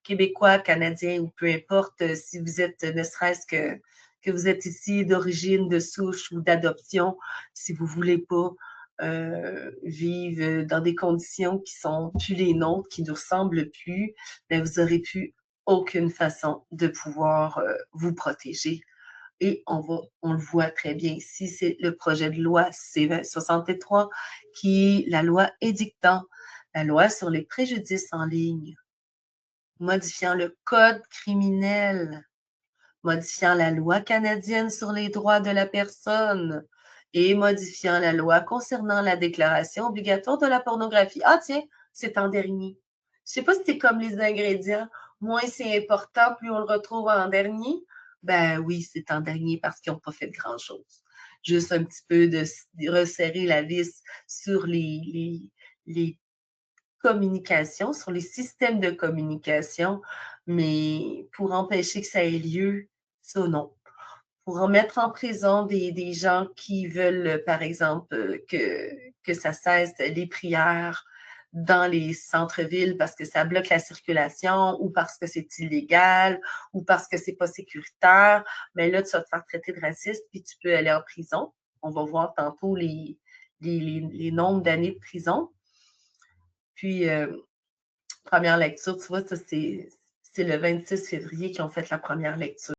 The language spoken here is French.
Québécois, Canadiens ou peu importe, si vous êtes, ne serait-ce que vous êtes ici d'origine, de souche ou d'adoption, si vous ne voulez pas vivre dans des conditions qui sont plus les nôtres, qui ne nous ressemblent plus, bien, vous n'aurez plus aucune façon de pouvoir vous protéger. Et on le voit très bien ici, c'est le projet de loi C-2063 qui est la loi édictant la loi sur les préjudices en ligne, modifiant le code criminel, modifiant la loi canadienne sur les droits de la personne et modifiant la loi concernant la déclaration obligatoire de la pornographie. Ah tiens, c'est en dernier. Je ne sais pas si c'est comme les ingrédients, moins c'est important, plus on le retrouve en dernier. Ben oui, c'est en dernier parce qu'ils n'ont pas fait grand-chose. Juste un petit peu de resserrer la vis sur les communication, sur les systèmes de communication, mais pour empêcher que ça ait lieu, ça non. Pour en mettre en prison des gens qui veulent, par exemple, que ça cesse les prières dans les centres-villes parce que ça bloque la circulation ou parce que c'est illégal ou parce que c'est pas sécuritaire, mais là, tu vas te faire traiter de raciste puis tu peux aller en prison. On va voir tantôt les nombres d'années de prison. Puis, première lecture, tu vois, ça, c'est le 26 février qu'ils ont fait la première lecture.